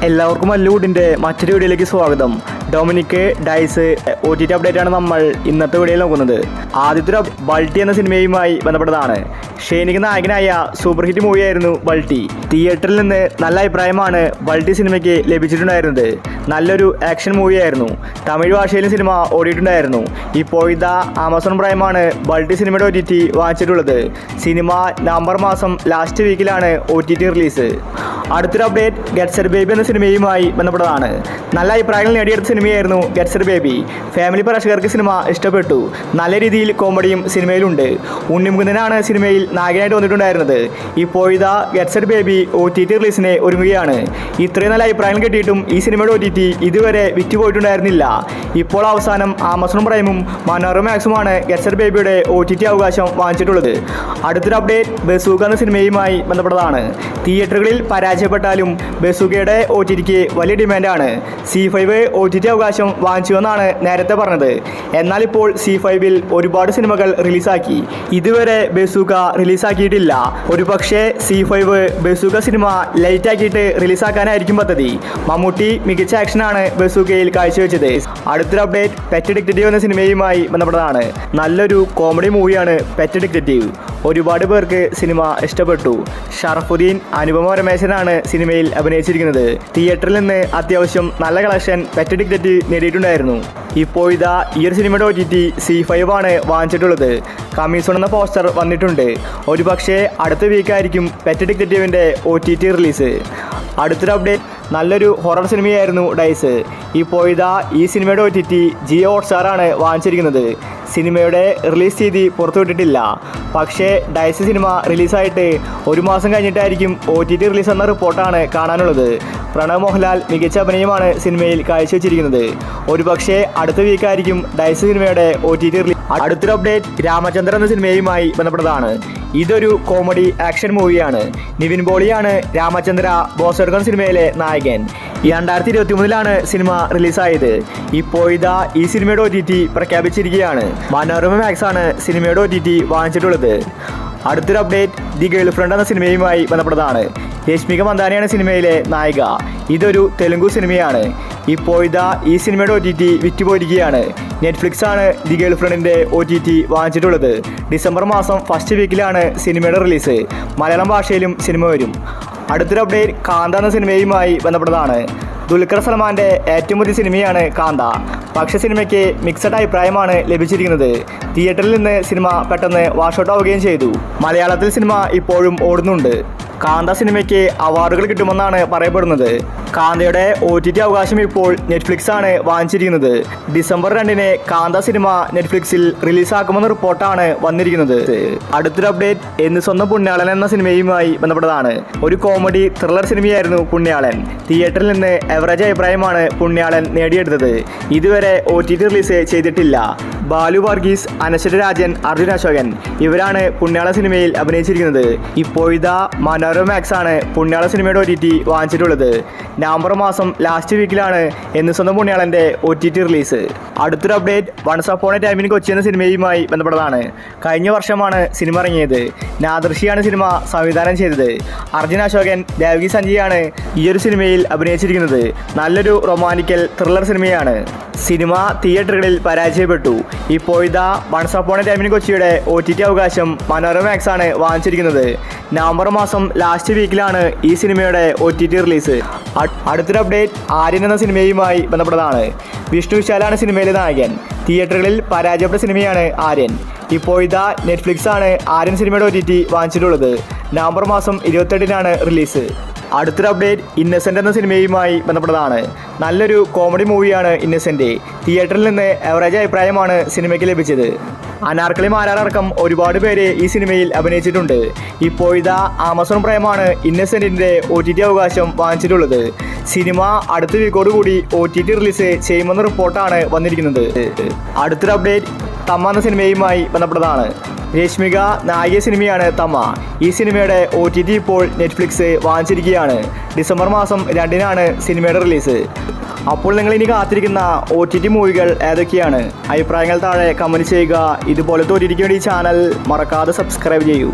എല്ലാവർക്കും മല്ലുവുഡിൻ്റെ മറ്റൊരു വീഡിയോയിലേക്ക് സ്വാഗതം. ഡൊമിനിക് ഡൈസ് OTT അപ്ഡേറ്റ് ആണ് നമ്മൾ ഇന്നത്തെ വീഡിയോയിൽ നോക്കുന്നത്. ആദ്യത്തെ ബൾട്ടി എന്ന സിനിമയുമായി ബന്ധപ്പെട്ടതാണ്. ഷെയ്നിക്ക് നായകനായ സൂപ്പർ ഹിറ്റ് മൂവിയായിരുന്നു ബൾട്ടി. തിയേറ്ററിൽ നിന്ന് നല്ല അഭിപ്രായമാണ് ബൾട്ടി സിനിമയ്ക്ക് ലഭിച്ചിട്ടുണ്ടായിരുന്നത്. നല്ലൊരു ആക്ഷൻ മൂവിയായിരുന്നു. തമിഴ് ഭാഷയിലും സിനിമ ഓടിയിട്ടുണ്ടായിരുന്നു. ഇപ്പോൾ ഇതാ ആമസോൺ പ്രൈമാണ് ബൾട്ടി സിനിമയുടെ OTT വാങ്ങിച്ചിട്ടുള്ളത്. സിനിമ നവംബർ മാസം ലാസ്റ്റ് വീക്കിലാണ് OTT റിലീസ്. അടുത്തൊരു അപ്ഡേറ്റ് ഗെറ്റ് സെറ്റ് ബേബി എന്ന സിനിമയുമായി ബന്ധപ്പെട്ടതാണ്. നല്ല അഭിപ്രായങ്ങൾ നേടിയെടുത്ത സിനിമയായിരുന്നു ഗെറ്റ് സെറ്റ് ബേബി. ഫാമിലി പ്രേക്ഷകർക്ക് സിനിമ ഇഷ്ടപ്പെട്ടു. നല്ല രീതിയിൽ കോമഡിയും സിനിമയിലുണ്ട്. ഉണ്ണിമുകുന്ദനാണ് സിനിമയിൽ നായകനായിട്ട് വന്നിട്ടുണ്ടായിരുന്നത്. ഇപ്പോൾ ഇതാ ഗെറ്റ് സെറ്റ് ബേബി OTT റിലീസിന് ഒരുങ്ങുകയാണ്. ഇത്രയും നല്ല അഭിപ്രായങ്ങൾ കിട്ടിയിട്ടും ഈ സിനിമയുടെ OTT ഇതുവരെ വിറ്റുപോയിട്ടുണ്ടായിരുന്നില്ല. ഇപ്പോൾ അവസാനം ആമസോൺ പ്രൈമും മനോരമ മാക്സുമാണ് ഗെറ്റ് സെറ്റ് ബേബിയുടെ OTT അവകാശം വാങ്ങിച്ചിട്ടുള്ളത്. അടുത്തൊരു അപ്ഡേറ്റ് ബസൂക്ക എന്ന സിനിമയുമായി ബന്ധപ്പെട്ടതാണ്. തിയേറ്ററുകളിൽ പരാജയപ്പെട്ടാലും ബസൂക്കയുടെ OTTക്ക് വലിയ ഡിമാൻഡാണ്. C5 OTT അവകാശം വാങ്ങിച്ചുവെന്നാണ് നേരത്തെ പറഞ്ഞത്. എന്നാൽ ഇപ്പോൾ C5ൽ ഒരുപാട് സിനിമകൾ റിലീസാക്കി. ഇതുവരെ ബസൂക്ക റിലീസാക്കിയിട്ടില്ല. ഒരു പക്ഷേ C5 ബസൂക്ക സിനിമ ലൈറ്റ് ആക്കിയിട്ട് റിലീസാക്കാനായിരിക്കും പദ്ധതി. മമ്മൂട്ടി മികച്ച ആക്ഷനാണ് ബസൂക്കയിൽ കാഴ്ചവെച്ചത്. അടുത്തൊരു അപ്ഡേറ്റ് പെറ്റ് ഡിറ്റക്റ്റീവ് എന്ന സിനിമയുമായി ബന്ധപ്പെട്ടതാണ്. നല്ലൊരു കോമഡി മൂവിയാണ് പെറ്റ് ഡിറ്റക്റ്റീവ്. ഒരുപാട് പേർക്ക് സിനിമ ഇഷ്ടപ്പെട്ടു. ഷറഫുദ്ദീൻ അനുപമ രമേശനാണ് സിനിമയിൽ അഭിനയിച്ചിരിക്കുന്നത്. തിയേറ്ററിൽ നിന്ന് അത്യാവശ്യം നല്ല കളക്ഷൻ പെറ്റ് ഡിറ്റക്റ്റീവ് നേടിയിട്ടുണ്ടായിരുന്നു. ഇപ്പോൾ ഇതാ ഈ ഒരു സിനിമയുടെ OTT C5 ആണ് വാങ്ങിച്ചിട്ടുള്ളത്. കമ്മീസോൺ എന്ന പോസ്റ്റർ വന്നിട്ടുണ്ട്. ഒരു പക്ഷേ അടുത്ത വീക്കായിരിക്കും പെറ്റ് ഡിറ്റക്റ്റീവിൻ്റെ OTT റിലീസ്. അടുത്തൊരു അപ്ഡേറ്റ് നല്ലൊരു ഹൊറർ സിനിമയായിരുന്നു ഡൈസ്. ഇപ്പോൾ ഇതാ ഈ സിനിമയുടെ OTT ജിയോ ഹോട്ട്സ്റ്റാർ ആണ് വാങ്ങിച്ചിരിക്കുന്നത്. സിനിമയുടെ റിലീസ് തീയതി പുറത്തുവിട്ടിട്ടില്ല. പക്ഷേ ഡൈസ് സിനിമ റിലീസായിട്ട് ഒരു മാസം കഴിഞ്ഞിട്ടായിരിക്കും OTT റിലീസ് എന്ന റിപ്പോർട്ടാണ് കാണാനുള്ളത്. പ്രണവ് മോഹൻലാൽ മികച്ച അഭിനയമാണ് സിനിമയിൽ കാഴ്ചവെച്ചിരിക്കുന്നത്. ഒരു പക്ഷേ അടുത്ത വീക്കായിരിക്കും ഡൈസ് സിനിമയുടെ OTT റിലീസ്. അടുത്തൊരു അപ്ഡേറ്റ് രാമചന്ദ്രൻ എന്ന സിനിമയുമായി ബന്ധപ്പെട്ടതാണ്. ഇതൊരു കോമഡി ആക്ഷൻ മൂവിയാണ്. നിവിൻ പോളിയാണ് രാമചന്ദ്ര ബോസെടുക്കൻ സിനിമയിലെ നായകൻ. 2023 സിനിമ റിലീസായത്. ഇപ്പോൾ ഇതാ ഈ സിനിമയുടെ OTT പ്രഖ്യാപിച്ചിരിക്കുകയാണ്. മനോരമ മാക്സ് ആണ് സിനിമയുടെ OTT വാങ്ങിച്ചിട്ടുള്ളത്. അടുത്തൊരു അപ്ഡേറ്റ് ദി ഗേൾ ഫ്രണ്ട് എന്ന സിനിമയുമായി ബന്ധപ്പെട്ടതാണ്. രശ്മിക മന്ദാനയാണ് സിനിമയിലെ നായിക. ഇതൊരു തെലുങ്കു സിനിമയാണ്. ഇപ്പോൾ ഇതാ ഈ സിനിമയുടെ OTT വിറ്റുപോയിരിക്കുകയാണ്. നെറ്റ്ഫ്ലിക്സ് ആണ് ദി ഗേൾ ഫ്രണ്ടിൻ്റെ OTT വാങ്ങിച്ചിട്ടുള്ളത്. ഡിസംബർ മാസം ഫസ്റ്റ് വീക്കിലാണ് സിനിമയുടെ റിലീസ്. മലയാളം ഭാഷയിലും സിനിമ വരും. അടുത്തൊരു അപ്ഡേറ്റ് കാന്ത എന്ന സിനിമയുമായി ബന്ധപ്പെട്ടതാണ്. ദുൽഖർ സൽമാൻ്റെ ഏറ്റവും പുതിയ സിനിമയാണ് കാന്ത. പക്ഷേ സിനിമയ്ക്ക് മിക്സഡ് അഭിപ്രായമാണ് ലഭിച്ചിരിക്കുന്നത്. തിയേറ്ററിൽ നിന്ന് സിനിമ പെട്ടെന്ന് വാഷൗട്ട് ആവുകയും ചെയ്തു. മലയാളത്തിൽ സിനിമ ഇപ്പോഴും ഓടുന്നുണ്ട്. കാന്ത സിനിമയ്ക്ക് അവാർഡുകൾ കിട്ടുമെന്നാണ് പറയപ്പെടുന്നത്. കാന്തയുടെ OTT അവകാശം ഇപ്പോൾ നെറ്റ്ഫ്ലിക്സ് ആണ് വാങ്ങിച്ചിരിക്കുന്നത്. ഡിസംബർ 2 കാന്ത സിനിമ നെറ്റ്ഫ്ലിക്സിൽ റിലീസാക്കുമെന്ന റിപ്പോർട്ടാണ് വന്നിരിക്കുന്നത്. അടുത്തൊരു അപ്ഡേറ്റ് എന്ന് സ്വന്തം പുണ്യാളൻ എന്ന സിനിമയുമായി ബന്ധപ്പെട്ടതാണ്. ഒരു കോമഡി ത്രില്ലർ സിനിമയായിരുന്നു പുണ്യാളൻ. തിയേറ്ററിൽ നിന്ന് എവറേജ് അഭിപ്രായമാണ് പുണ്യാളൻ നേടിയെടുത്തത്. ഇതുവരെ OTT റിലീസ് ചെയ്തിട്ടില്ല. ബാലു വർഗീസ്, അനശ്വര രാജൻ, അർജുൻ അശോകൻ ഇവരാണ് പുണ്യാള സിനിമയിൽ അഭിനയിച്ചിരിക്കുന്നത്. ഇപ്പോൾ ഇതാ മനോരമ മാക്സ് ആണ് പുണ്യാള സിനിമയുടെ OTT വാങ്ങിച്ചിട്ടുള്ളത്. നവംബർ മാസം ലാസ്റ്റ് വീക്കിലാണ് എന്ന് സ്വന്തം പുണ്യാളൻ്റെ OTT റിലീസ്. അടുത്തൊരു update once upon a time in Kochi എന്ന സിനിമയുമായി ബന്ധപ്പെട്ടതാണ്. കഴിഞ്ഞ വർഷമാണ് സിനിമ ഇറങ്ങിയത്. നാദൃഷിയാണ് സിനിമ സംവിധാനം ചെയ്തത്. അർജുൻ അശോകൻ, ദേവകി സഞ്ജയാണ് ഈ ഒരു സിനിമയിൽ അഭിനയിച്ചിരിക്കുന്നത്. നല്ലൊരു റൊമാൻറ്റിക്കൽ ത്രില്ലർ സിനിമയാണ്. സിനിമ തിയേറ്ററുകളിൽ പരാജയപ്പെട്ടു. ഇപ്പോൾ ഇതാ once upon a time in കൊച്ചിയുടെ OTT അവകാശം മനോരമ മാക്സ് ആണ് വാങ്ങിച്ചിരിക്കുന്നത്. നവംബർ മാസം ലാസ്റ്റ് വീക്കിലാണ് ഈ സിനിമയുടെ OTT റിലീസ്. അടുത്തൊരു അപ്ഡേറ്റ് ആര്യൻ എന്ന സിനിമയുമായി ബന്ധപ്പെട്ടതാണ്. വിഷ്ണു വിശാലാണ് സിനിമയിലെ നായകൻ. തിയേറ്ററുകളിൽ പരാജയപ്പെട്ട സിനിമയാണ് ആര്യൻ. ഇപ്പോൾ ഇതാ നെറ്റ്ഫ്ലിക്സ് ആണ് ആര്യൻ സിനിമയുടെ OTT വാങ്ങിച്ചിട്ടുള്ളത്. നവംബർ മാസം 28 റിലീസ്. അടുത്തൊരു അപ്ഡേറ്റ് ഇന്നസെൻ്റ് എന്ന സിനിമയുമായി ബന്ധപ്പെട്ടതാണ്. നല്ലൊരു കോമഡി മൂവിയാണ് ഇന്നസെൻ്റ്. തിയേറ്ററിൽ നിന്ന് എവറേജ് അഭിപ്രായമാണ് സിനിമയ്ക്ക് ലഭിച്ചത്. അനാർക്കലി മാരാറടക്കം ഒരുപാട് പേര് ഈ സിനിമയിൽ അഭിനയിച്ചിട്ടുണ്ട്. ഇപ്പോൾ ഇതാ ആമസോൺ പ്രൈമാണ് ഇന്നസെൻറ്റിൻ്റെ OTT അവകാശം വാങ്ങിച്ചിട്ടുള്ളത്. സിനിമ അടുത്ത വീക്കോടുകൂടി OTT റിലീസ് ചെയ്യുമെന്ന റിപ്പോർട്ടാണ് വന്നിരിക്കുന്നത്. അടുത്തൊരു അപ്ഡേറ്റ് തമ്മ എന്ന സിനിമയുമായി ബന്ധപ്പെട്ടതാണ്. രശ്മിക നായിക സിനിമയാണ് തമ്മ. ഈ സിനിമയുടെ OTT ഇപ്പോൾ നെറ്റ്ഫ്ലിക്സ് വാങ്ങിച്ചിരിക്കുകയാണ്. ഡിസംബർ മാസം 2 സിനിമയുടെ റിലീസ്. അപ്പോൾ നിങ്ങൾ ഇനി കാത്തിരിക്കുന്ന OTT മൂവികൾ ഏതൊക്കെയാണ്? അഭിപ്രായങ്ങൾ താഴെ കമൻറ്റ് ചെയ്യുക. ഇതുപോലത്തെ OTTക്ക് വേണ്ടി ചാനൽ മറക്കാതെ സബ്സ്ക്രൈബ് ചെയ്യൂ.